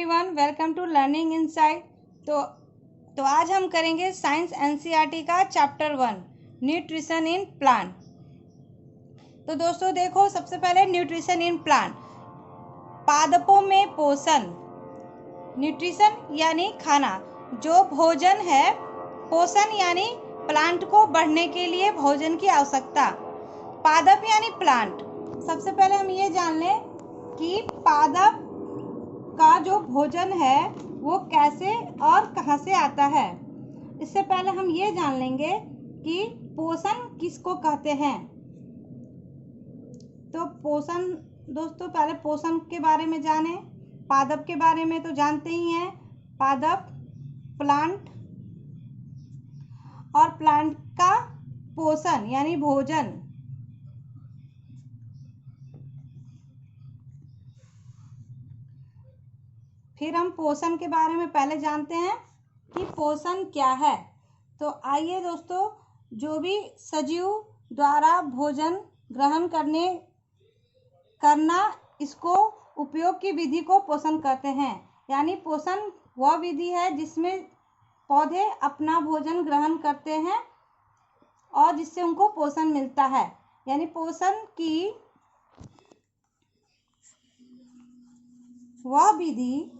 Everyone, welcome to Learning Inside. तो आज हम करेंगे साइंस एनसीईआरटी का चैप्टर 1 न्यूट्रिशन इन प्लांट। तो दोस्तों देखो, सबसे पहले न्यूट्रिशन इन प्लांट, पादपों में पोषण। न्यूट्रिशन यानी खाना, जो भोजन है। पोषण यानी प्लांट को बढ़ने के लिए भोजन की आवश्यकता। पादप यानी प्लांट। सबसे पहले हम ये जान लें कि पादप का जो भोजन है वो कैसे और कहाँ से आता है। इससे पहले हम ये जान लेंगे कि पोषण किसको कहते हैं। तो पोषण, दोस्तों पहले पोषण के बारे में जानें। पादप के बारे में तो जानते ही हैं। पादप प्लांट, और प्लांट का पोषण यानी भोजन। फिर हम पोषण के बारे में पहले जानते हैं कि पोषण क्या है। तो आइए दोस्तों, जो भी सजीव द्वारा भोजन ग्रहण करना, इसको उपयोग की विधि को पोषण कहते हैं। यानी पोषण वह विधि है जिसमें पौधे अपना भोजन ग्रहण करते हैं और जिससे उनको पोषण मिलता है। यानी पोषण की वह विधि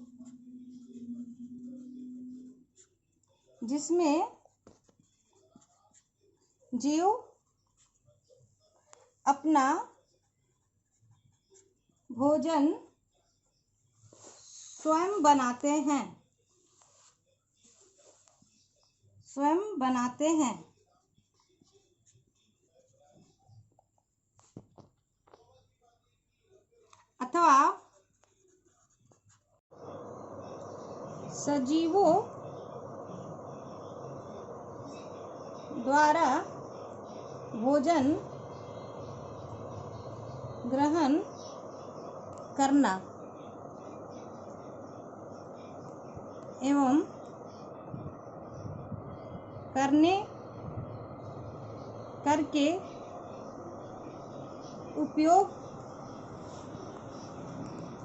जिसमें जीव अपना भोजन स्वयं बनाते हैं अथवा सजीवों द्वारा भोजन ग्रहण करना एवं करके उपयोग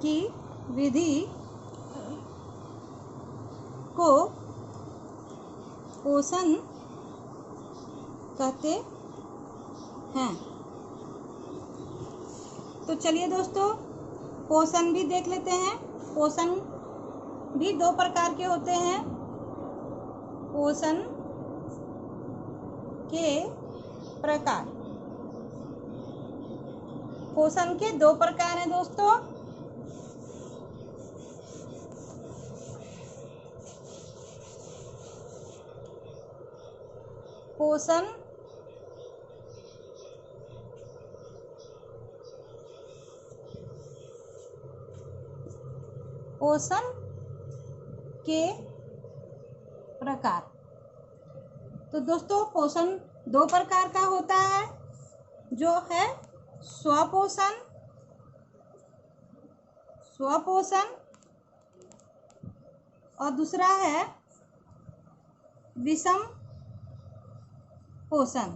की विधि को पोषण कहते हैं। तो चलिए दोस्तों, पोषण भी देख लेते हैं। पोषण भी दो प्रकार के होते हैं। पोषण के प्रकार, पोषण के दो प्रकार हैं दोस्तों। पोषण के प्रकार। तो दोस्तों, पोषण दो प्रकार का होता है, जो है स्वपोषण और दूसरा है विषम पोषण।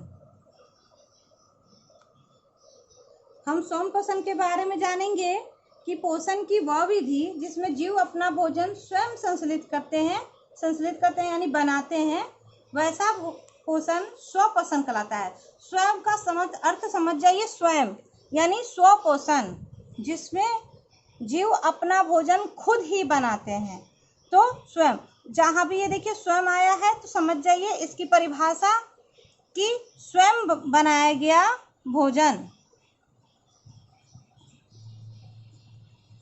हम स्वयं पोषण के बारे में जानेंगे कि पोषण की वह विधि जिसमें जीव अपना भोजन स्वयं संश्लेषित करते हैं यानी बनाते हैं, वैसा पोषण स्वपोषण कहलाता है। स्वयं का अर्थ समझ जाइए। स्वयं यानी स्वपोषण, जिसमें जीव अपना भोजन खुद ही बनाते हैं। तो स्वयं, जहाँ भी ये देखिए स्वयं आया है तो समझ जाइए इसकी परिभाषा कि स्वयं बनाया गया भोजन।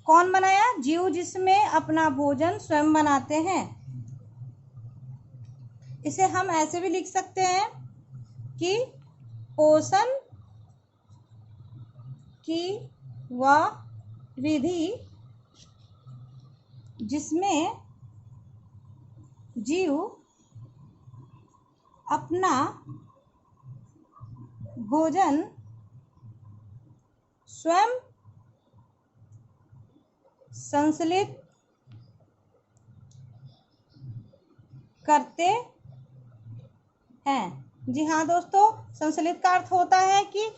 कौन बनाया? जीव, जिसमें अपना भोजन स्वयं बनाते हैं। इसे हम ऐसे भी लिख सकते हैं कि पोषण की वह विधि जिसमें जीव अपना भोजन स्वयं संश्लेषित करते हैं। जी हाँ दोस्तों, संश्लेषित का अर्थ होता है कि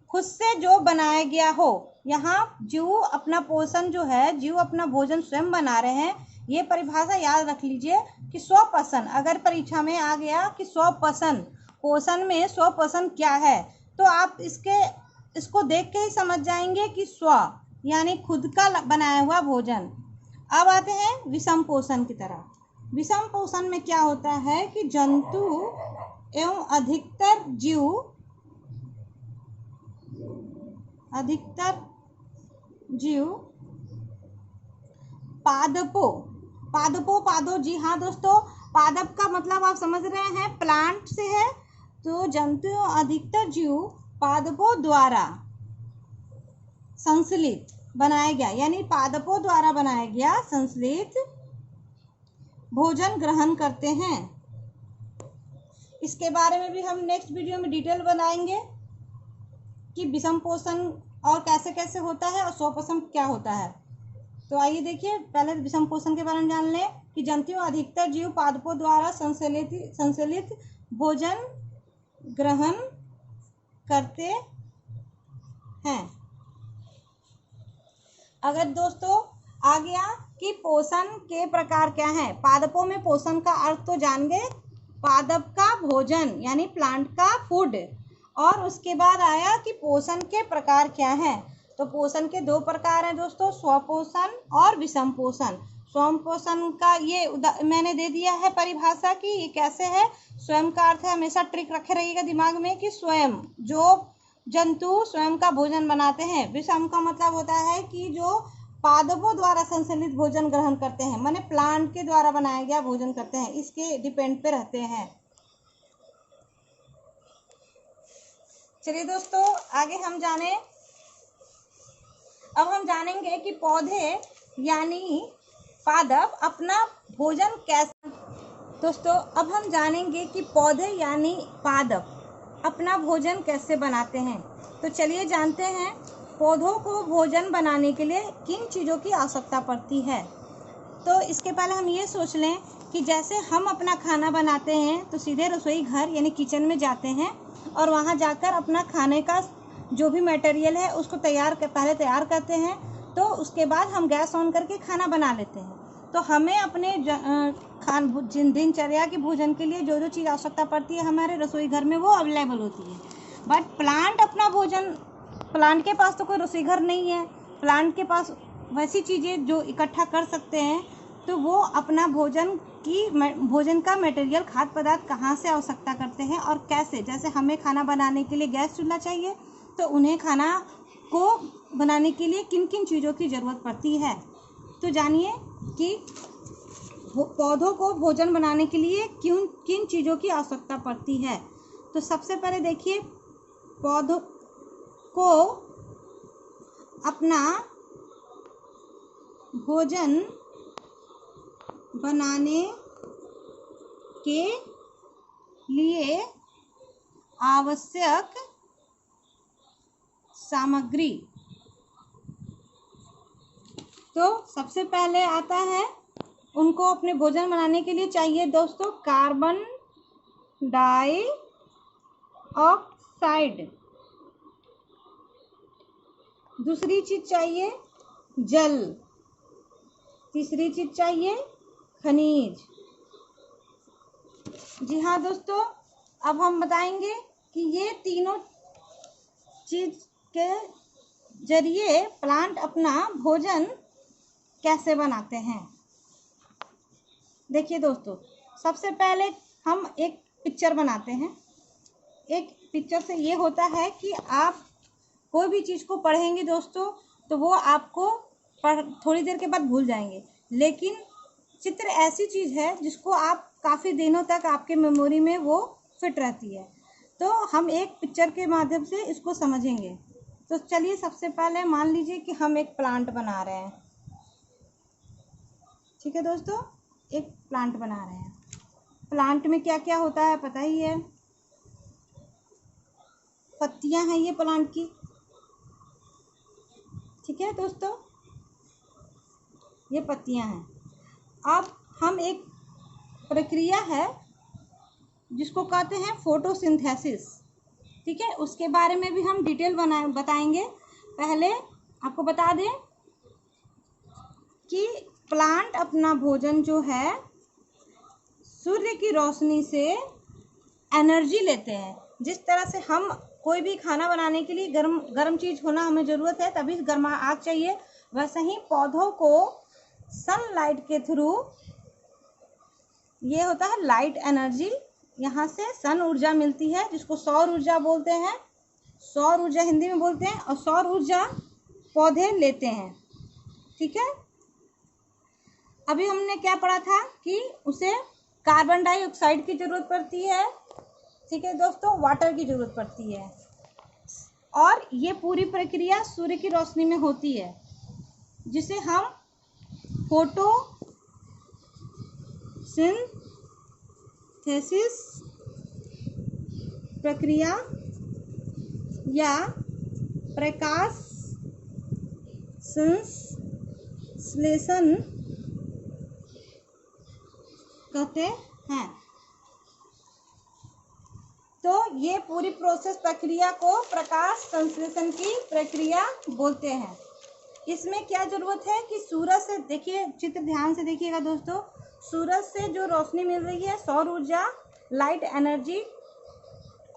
खुद से जो बनाया गया हो। यहाँ जीव अपना पोषण जो है, जीव अपना भोजन स्वयं बना रहे हैं, ये परिभाषा याद रख लीजिए कि 100%, अगर परीक्षा में आ गया कि 100% पोषण में 100% क्या है, तो आप इसको देख के ही समझ जाएंगे कि यानी खुद का बनाया हुआ भोजन। अब आते हैं विषम पोषण की तरफ। विषम पोषण में क्या होता है कि जंतु एवं अधिकतर जीव पादपों, जी हाँ दोस्तों, पादप का मतलब आप समझ रहे हैं प्लांट से है। तो जंतु अधिकतर जीव पादपों द्वारा संश्लेषित बनाया गया, यानी पादपों द्वारा बनाया गया संश्लेषित भोजन ग्रहण करते हैं। इसके बारे में भी हम नेक्स्ट वीडियो में डिटेल बनाएंगे कि विषम पोषण और कैसे कैसे होता है और 100% क्या होता है। तो आइए देखिए, पहले विषम पोषण के बारे में जान लें कि जंतु अधिकतर जीव पादपों द्वारा संश्लेषित भोजन ग्रहण करते हैं। अगर दोस्तों आ गया कि पोषण के प्रकार क्या हैं, पादपों में पोषण का अर्थ तो जान गए, पादप का भोजन यानी प्लांट का फूड। और उसके बाद आया कि पोषण के प्रकार क्या हैं। तो पोषण के 2 प्रकार हैं दोस्तों, स्वपोषण और विषम पोषण। स्वयं पोषण का ये मैंने दे दिया है परिभाषा की, ये कैसे है। स्वयं का अर्थ है, हमेशा ट्रिक रखे रहिएगा दिमाग में कि स्वयं, जो जंतु स्वयं का भोजन बनाते हैं। विषम का मतलब होता है कि जो पादपों द्वारा संश्लेषित भोजन ग्रहण करते हैं, माने प्लांट के द्वारा बनाया गया भोजन करते हैं, इसके डिपेंड पे रहते हैं। चलिए दोस्तों आगे अब हम जानेंगे कि पौधे यानी पादप अपना भोजन कैसे। दोस्तों अब हम जानेंगे कि पौधे यानी पादप अपना भोजन कैसे बनाते हैं। तो चलिए जानते हैं पौधों को भोजन बनाने के लिए किन चीज़ों की आवश्यकता पड़ती है। तो इसके पहले हम ये सोच लें कि जैसे हम अपना खाना बनाते हैं तो सीधे रसोई घर यानी किचन में जाते हैं और वहाँ जाकर अपना खाने का जो भी मटेरियल है उसको पहले तैयार करते हैं। तो उसके बाद हम गैस ऑन करके खाना बना लेते हैं। तो हमें अपने दिनचर्या के भोजन के लिए जो जो चीज़ आवश्यकता पड़ती है हमारे रसोई घर में वो अवेलेबल होती है। बट प्लांट के पास तो कोई रसोई घर नहीं है। प्लांट के पास वैसी चीज़ें जो इकट्ठा कर सकते हैं, तो वो अपना भोजन का मटेरियल खाद्य पदार्थ कहाँ से आवश्यकता करते हैं और कैसे। जैसे हमें खाना बनाने के लिए गैस चूल्हा चाहिए, तो उन्हें खाना को बनाने के लिए किन किन चीज़ों की ज़रूरत पड़ती है। तो जानिए कि पौधों को भोजन बनाने के लिए किन चीज़ों की आवश्यकता पड़ती है। तो सबसे पहले देखिए, पौधों को अपना भोजन बनाने के लिए आवश्यक सामग्री। तो सबसे पहले आता है उनको अपने भोजन बनाने के लिए चाहिए दोस्तों कार्बन डाइऑक्साइड। दूसरी चीज चाहिए जल। तीसरी चीज चाहिए खनिज। जी हाँ दोस्तों, अब हम बताएंगे कि ये तीनों चीज के जरिए प्लांट अपना भोजन कैसे बनाते हैं। देखिए दोस्तों, सबसे पहले हम एक पिक्चर बनाते हैं। एक पिक्चर से ये होता है कि आप कोई भी चीज़ को पढ़ेंगे दोस्तों तो वो आपको थोड़ी देर के बाद भूल जाएंगे, लेकिन चित्र ऐसी चीज़ है जिसको आप काफ़ी दिनों तक आपके मेमोरी में वो फिट रहती है। तो हम एक पिक्चर के माध्यम से इसको समझेंगे। तो चलिए सबसे पहले मान लीजिए कि हम एक प्लांट बना रहे हैं। ठीक है दोस्तों, एक प्लांट बना रहे हैं। प्लांट में क्या क्या होता है पता ही है। पत्तियां हैं ये प्लांट की। ठीक है दोस्तों, ये पत्तियां हैं। अब हम एक प्रक्रिया है जिसको कहते हैं फोटोसिंथेसिस। ठीक है, उसके बारे में भी हम डिटेल बताएंगे। पहले आपको बता दें कि प्लांट अपना भोजन जो है सूर्य की रोशनी से एनर्जी लेते हैं। जिस तरह से हम कोई भी खाना बनाने के लिए गर्म गर्म चीज़ होना हमें ज़रूरत है, तभी गर्मा आग चाहिए, वैसे ही पौधों को सनलाइट के थ्रू ये होता है लाइट एनर्जी, यहाँ से सन ऊर्जा मिलती है, जिसको सौर ऊर्जा बोलते हैं, सौर ऊर्जा हिंदी में बोलते हैं, और सौर ऊर्जा पौधे लेते हैं। ठीक है, अभी हमने क्या पढ़ा था कि उसे कार्बन डाइऑक्साइड की ज़रूरत पड़ती है, ठीक है दोस्तों, वाटर की ज़रूरत पड़ती है, और ये पूरी प्रक्रिया सूर्य की रोशनी में होती है, जिसे हम फोटोसिंथेसिस प्रक्रिया या प्रकाश संश्लेषण कहते हैं। तो ये पूरी प्रोसेस प्रक्रिया को प्रकाश संश्लेषण की प्रक्रिया बोलते हैं। इसमें क्या जरूरत है कि सूरज से, देखिए चित्र ध्यान से देखिएगा दोस्तों, सूरज से जो रोशनी मिल रही है, सौर ऊर्जा, लाइट एनर्जी,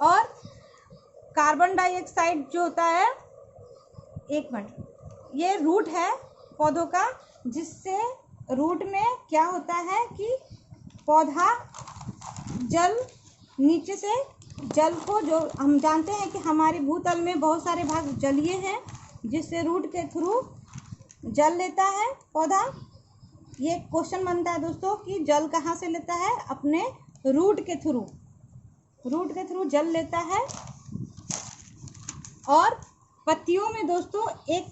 और कार्बन डाइऑक्साइड जो होता है, एक मिनट, ये रूट है पौधों का, जिससे रूट में क्या होता है कि पौधा जल, नीचे से जल को, जो हम जानते हैं कि हमारे भूतल में बहुत सारे भाग जलीय हैं, जिससे रूट के थ्रू जल लेता है पौधा। ये क्वेश्चन बनता है दोस्तों कि जल कहाँ से लेता है, अपने रूट के थ्रू, रूट के थ्रू जल लेता है। और पत्तियों में दोस्तों एक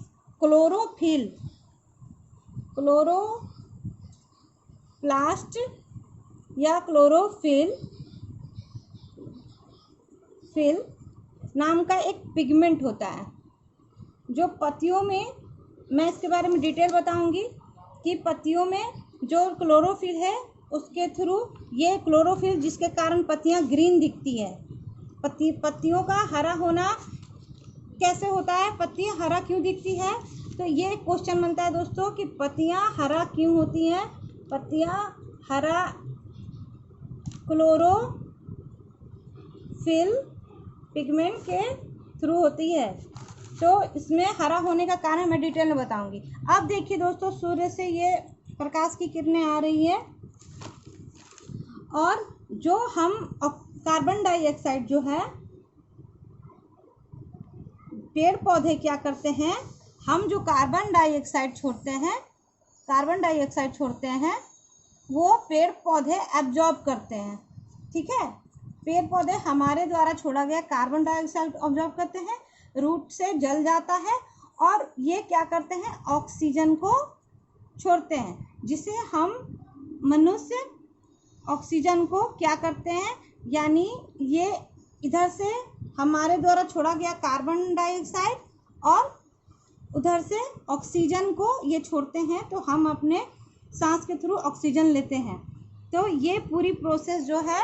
क्लोरोप्लास्ट या क्लोरोफिल नाम का एक पिगमेंट होता है, जो पत्तियों में, मैं इसके बारे में डिटेल बताऊंगी कि पत्तियों में जो क्लोरोफिल है उसके थ्रू, ये क्लोरोफिल जिसके कारण पत्तियां ग्रीन दिखती है, पत्तियों का हरा होना कैसे होता है, पत्तियां हरा क्यों दिखती है, तो ये क्वेश्चन बनता है दोस्तों कि पत्तियां हरा क्यों होती हैं। पत्तियां हरा क्लोरोफिल पिगमेंट के थ्रू होती है। तो इसमें हरा होने का कारण मैं डिटेल में बताऊंगी। अब देखिए दोस्तों, सूर्य से ये प्रकाश की किरणें आ रही है, और जो हम कार्बन डाइऑक्साइड जो है, पेड़ पौधे क्या करते हैं, हम जो कार्बन डाइऑक्साइड छोड़ते हैं वो पेड़ पौधे एब्जॉर्ब करते हैं। ठीक है, पेड़ पौधे हमारे द्वारा छोड़ा गया कार्बन डाइऑक्साइड ऑब्जॉर्ब करते हैं, रूट से जल जाता है, और ये क्या करते हैं, ऑक्सीजन को छोड़ते हैं, जिसे हम मनुष्य ऑक्सीजन को क्या करते हैं, यानी ये इधर से हमारे द्वारा छोड़ा गया कार्बन डाइऑक्साइड और उधर से ऑक्सीजन को ये छोड़ते हैं, तो हम अपने सांस के थ्रू ऑक्सीजन लेते हैं। तो ये पूरी प्रोसेस जो है,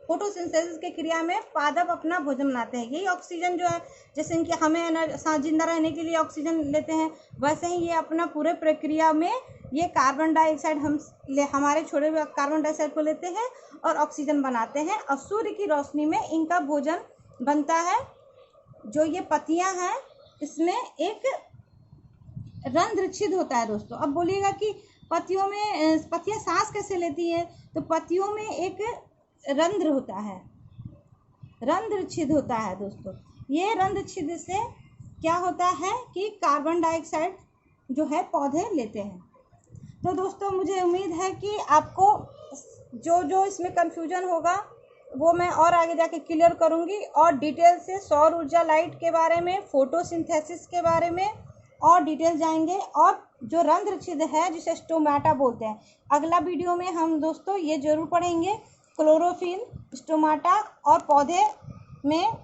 फोटोसिंथेसिस की क्रिया में पादप अपना भोजन बनाते हैं। यही ऑक्सीजन जो है, जैसे कि हमें सांस जिंदा रहने के लिए ऑक्सीजन लेते हैं, वैसे ही ये अपना पूरे प्रक्रिया में ये कार्बन डाइऑक्साइड हमारे छोड़े हुए कार्बन डाइऑक्साइड को लेते हैं और ऑक्सीजन बनाते हैं, और सूर्य की रोशनी में इनका भोजन बनता है। जो ये पत्तियां हैं, इसमें एक रंध्र छिद्र होता है दोस्तों। अब बोलिएगा कि पत्तियां सांस कैसे लेती हैं, तो पत्तियों में एक रंध्र होता है, रंध्र छिद्र होता है दोस्तों। ये रंध्र छिद्र से क्या होता है कि कार्बन डाइऑक्साइड जो है पौधे लेते हैं। तो दोस्तों मुझे उम्मीद है कि आपको जो इसमें कन्फ्यूजन होगा वो मैं और आगे जाके क्लियर करूँगी, और डिटेल से सौर ऊर्जा, लाइट के बारे में, फोटोसिंथेसिस के बारे में और डिटेल जाएंगे, और जो रंध्र छिद्र है जिसे स्टोमाटा बोलते हैं। अगला वीडियो में हम दोस्तों ये जरूर पढ़ेंगे, क्लोरोफिल, स्टोमाटा और पौधे में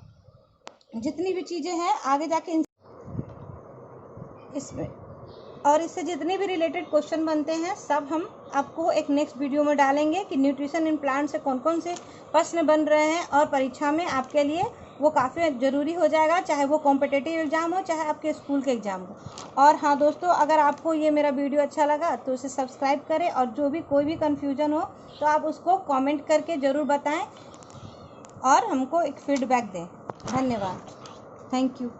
जितनी भी चीज़ें हैं आगे जाके इसमें, और इससे जितने भी रिलेटेड क्वेश्चन बनते हैं सब हम आपको एक नेक्स्ट वीडियो में डालेंगे कि न्यूट्रिशन इन प्लांट से कौन कौन से प्रश्न बन रहे हैं और परीक्षा में आपके लिए वो काफ़ी ज़रूरी हो जाएगा, चाहे वो कॉम्पिटिटिव एग्ज़ाम हो चाहे आपके स्कूल के एग्ज़ाम हो। और हाँ दोस्तों, अगर आपको ये मेरा वीडियो अच्छा लगा तो उसे सब्सक्राइब करें, और जो भी कोई भी कन्फ्यूज़न हो तो आप उसको कमेंट करके ज़रूर बताएं और हमको एक फीडबैक दें। धन्यवाद। Thank you.